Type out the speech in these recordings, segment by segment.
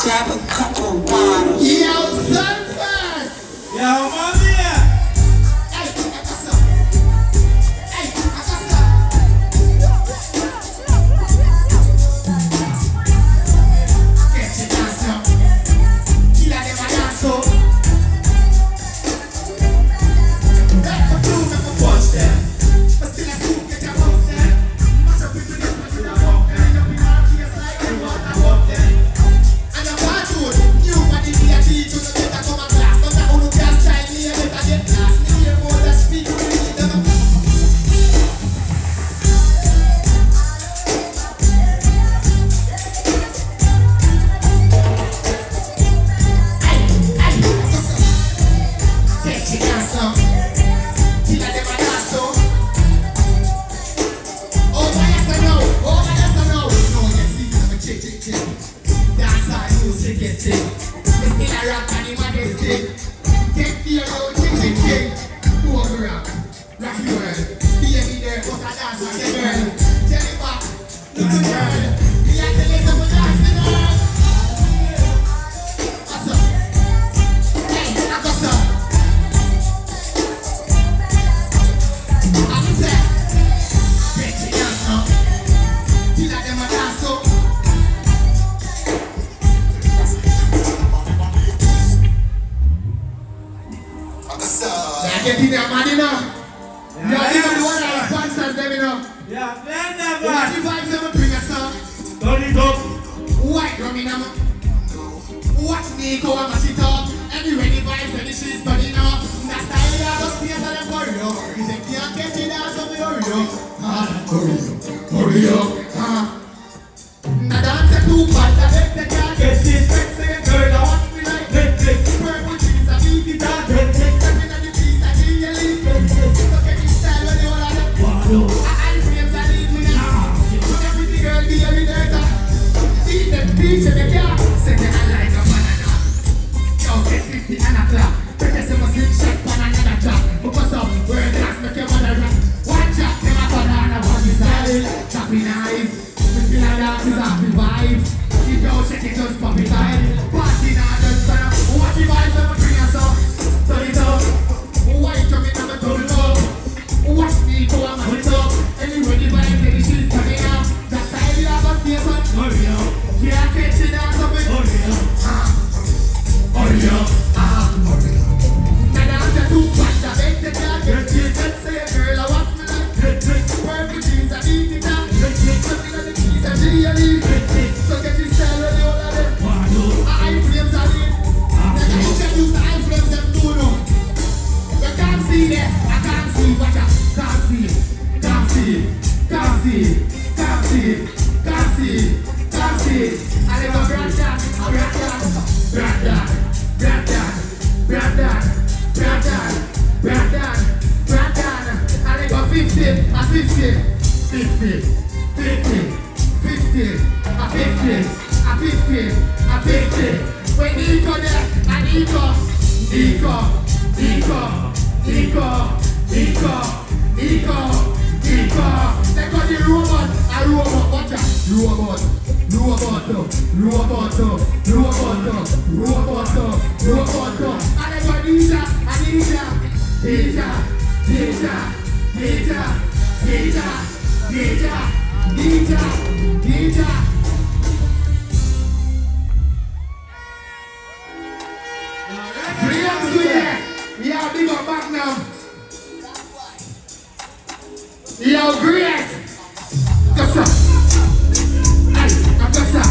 grab a couple bottles. Yo, Sumfest! Yo, mommy! Hey, what's up? Hey, what's up? Get your dance up. Killer them a dance up. Let the blue make a punch them. But still a scoop, get your bounce them. Mash up into this, mash it up, and up in our face like they want to walk them. And I'm bad good. New body be a cheat to the better come and blast. Don't that who can't style me, and better get blast. Me hear more than speak, we need them. Get your dance up. Killer them a dance up. Oh, my yes I know. Oh, my yes I know. No, you see, I'm a chick. Dance our music, get sick. Me still a rock and him a get sick. Take fear out, chick. Who was the rock? Rock the world. Be me there, cause I dance like a girl. Jennifer, little girl. Me a tell you something dancing on. What's up? Hey, what's up? I'm set. Get your dance up. Killer them a dance up. Get in there, man, you know. Yeah, you know the one that sponsors them, you know. Yeah, man, that What the vibes ever bring us up? Turn it up. White rum in them. Watch me go and mash it up. Anyway, the vibes and the shit's turning up. That style, you have a space and them hurry up. If they can't get it out, so we hurry up. Hurry up. Now dance a too bad, that make the girl get this. Say a girl, I want me like Netflix. Purple jeans, I beat it out. Netflix, stepping on the piece, I give you leave. So get this style when you all of them. I frames, I leave me now. So get pretty girl, be a leader. Eat them peach and the car. Say they are like a banana. Yo, get 50 and a clap. Take some slick shot, pan another trap. Focus up, where the ass make your mother rap. One shot, them a banana, one style. Choppy knife. We still a dance is happy vibes. If you shake it, just pop it high. Party now, just turn up. Watch the vibes, never bring us up. Turn it up. White coming on the turn it up. Watch me go and mash it up. Anyway, the vibes, the shit's turning up. That style you have a station. Hurry up. Yeah, catch it dance up. Hurry up. Hurry up. Now dance a too fast, I make the girl get it. Say a girl, I want me like purple jeans, I beat it out. Something on the keys, I see you leave. So get this style when you all of them. I flames are in. Now you introduce the I flames them too now. You can't see there, I can't see, watch out. Can't see, can't see, can't see, can't see, can't see, can't see. I let go grab that, grab that, grab that, grab that, grab that, grab that, grab that, grab that. I let go 50, a 50, 50, 50, 50, a 50, a 50, a 50. When Nico there, and Nico, Nico, Nico, Nico, Nico, Nico, Nico. They got the robot, a robot, watch out. Robot, robot, robot, robot, robot, robot. And they got Ninja, and Ninja, Ninja, Ninja, Ninja, Ninja, Ninja, Ninja, Ninja. Free up to there. Yeah, big up back now. Yo, Grace. Gossa. Hey, I'm Gossa.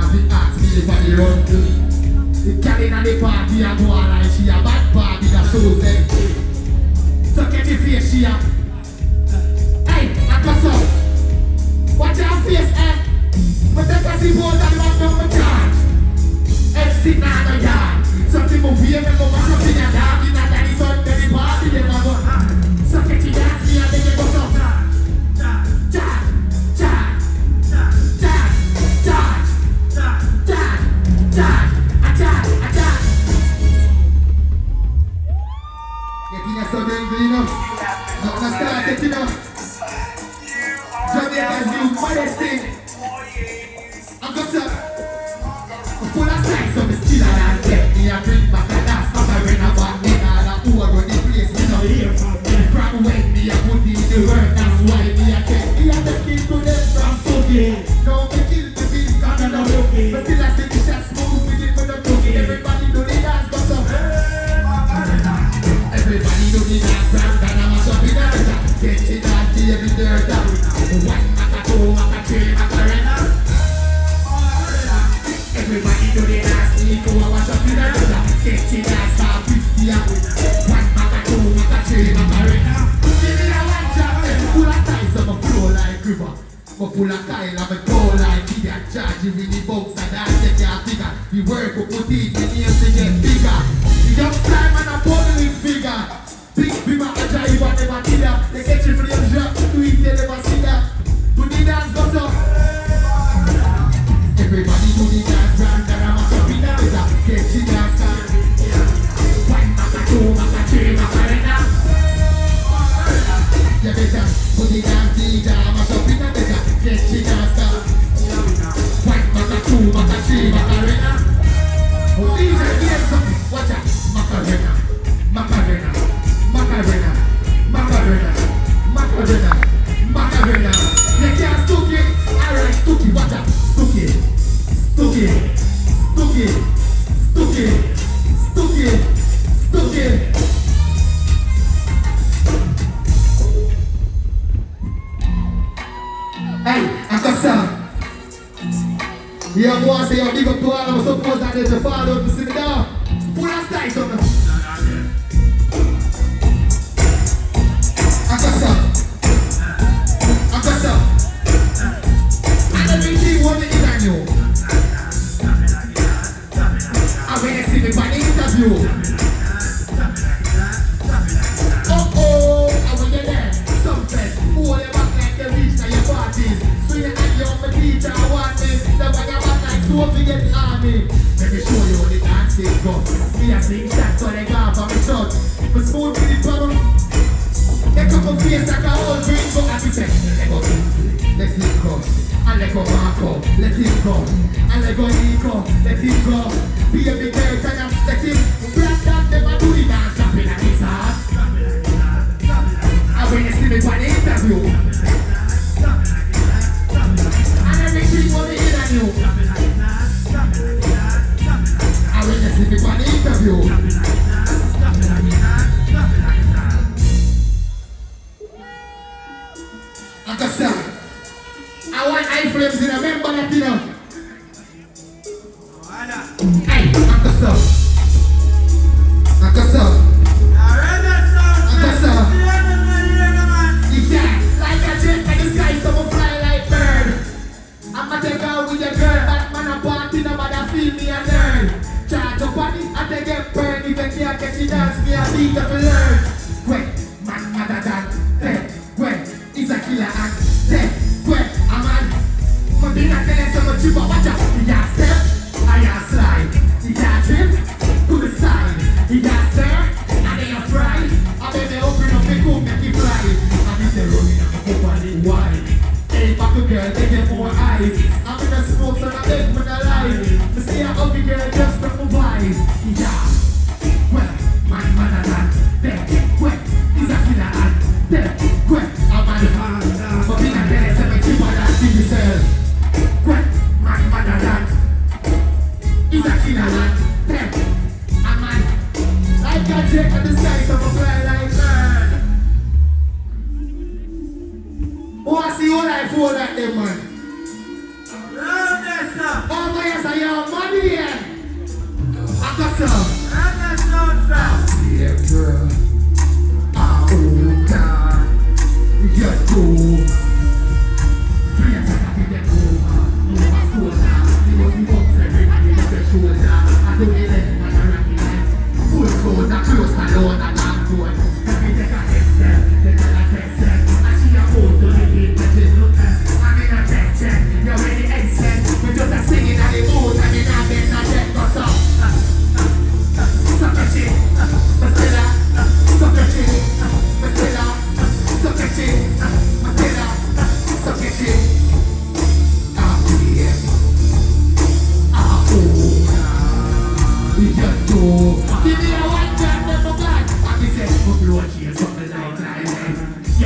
fi ask me if I dey run through. The girl inna the party a go on like she a bad party that shows them. So get your face she a. Hey, I cuss up. Watch your face, eh? But take a see more than one number charge. Head sit down on yard. Something move here, me go back up in your dog. Inna daddy son, daddy party, them a go. So get your dance me and then you go so. Charge. Jamaican's new modest thing. I'm just full of size, so me still a dance. Let me a bring back a dance. Not a run about me, all a who run the place. Me no hear from me. From when me a put in the work, that's why me a take. Me a take it to them from Sophie. Now me kill the beat, cause I'm not okay. But still I say the shot smooth with it, but I'm talking. Everybody do the dance, but so everybody do the dance, brand, and I'm a shop in the get it out, every dirt out. One maka, two maka, three macarena. Everybody do the dance, Nico, I wash up in the get it out, start 50 out. One maka, two maka, three macarena. Give me a one shot, full of ties, I'm a flow like river. I'm full of style, I'm a go like kid and charge. You really box and dance, take your figure. The work we put in, the nails to get bigger. The young time and a public figure. Big bima a drive and never kill ya. They get you for your drop, do it, they never see ya. Do the dance, go so. Everybody do the dance, brand, and I'm a shop in the better. Get you dance, one maka, two maka, three macarena. You better do the dance, DJ, I'm a shop in the better. Get you dance, one maka, two maka, three macarena. Oh, DJ, here's something, watch out, macarena, macarena. Macarena, Macarena, Macarena, Macarena. You can't stuck it. Alright, stuck it. Watch out. Stuck it. Stuck it. Stuck it. Stuck it. Stuck it. Stuck it. Hey, Akasa. You have to say you're big up to all of us. Suppose that there's a father to sit down. Full of style, something. Akasa. And everything what it is on you. And when you see me by the interview. Oh, and when you're there, Sumfest, hold your back like you reach to your parties. So you and your teacher want me. Then when you're back like so forget the army. Let me show you how the dancing go. Me a sing shots so they go for me shot. For smooth with the problem. They come up face like a whole drink, but as we say, let it go, and let go Marco, let it go, and let go Nico, let it go. Be a big girl, can you let it? Black dog never do the dance, jumping at his heart. And when you see me for the interview, and everything will be in on you. And when you see me for the interview, I want HIGHFLAMES in a member that you know. Hey, Akasa. Yeah, like a jet in the sky, someone fly like bird. I'ma take out with your girl, that man a party, nobody feel me and learn. Charge up on it, I take it burn. If you can't get you dance, me a beat up and learn. Wait, man, mother than dead. Wait, it's a killer and dead. Wait, a man. But then I tell you so much about watch out. He got step, I got slide. He got trip to the side. He got stir, and then you fry. I bet they open up the coop, make it fly. And he say running, I'm opening wide. Hey, back a girl, they get more eyes. I'm in the smoke, so I beg when I lie. To see a ugly girl just from the vibe. Yeah. Well, man, that. Dead. Well, he's a killer and dead. Well, I'm on the hand. But then I tell you so much about that thing yourself. Well, man, that. He's a killer and dead. I'm on. Like a jet in the sky, so I'm fly like bird. Oh, I see all I fall like them, man. Oh, my yes,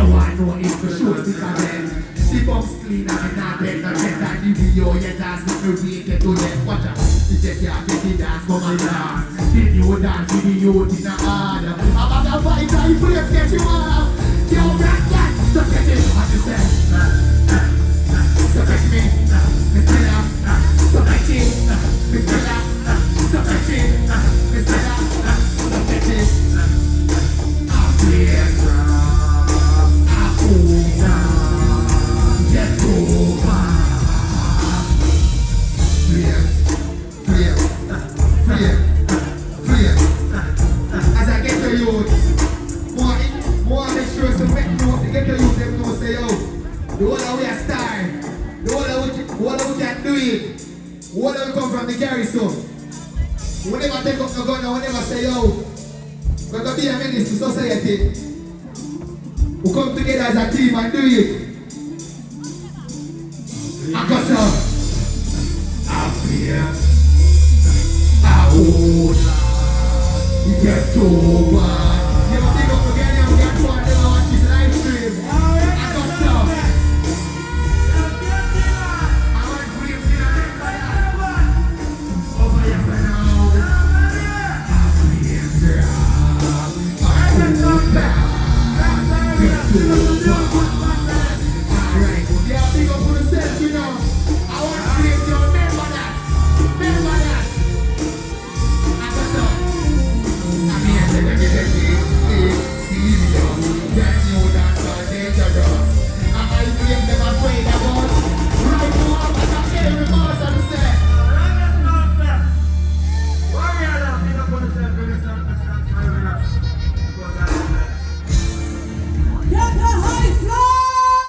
You want to know if the show is again. The bombs clean and not take the jet and the video. You dance with me, we get to them. Watch out. If you can't get the dance, come and dance. The new dance, the youth in the hard. I'm about to fight, I pray to get you up. Yo, that, so get it, what you say? So get me, Mr. Love. So get it, Mr. Love. So get it, Mr. Love. So get it. I play drum, I hold down, get over. Free. As I get to you, more make sure to make know to get to you, them know say yo, the whole of we are star, the whole of we can do it, the whole of we come from the garrison. We never take up no gun and we never say yo, we're going to be a menace to society. We come together as a team and do it. I got some. I fear. I hold on. Get over.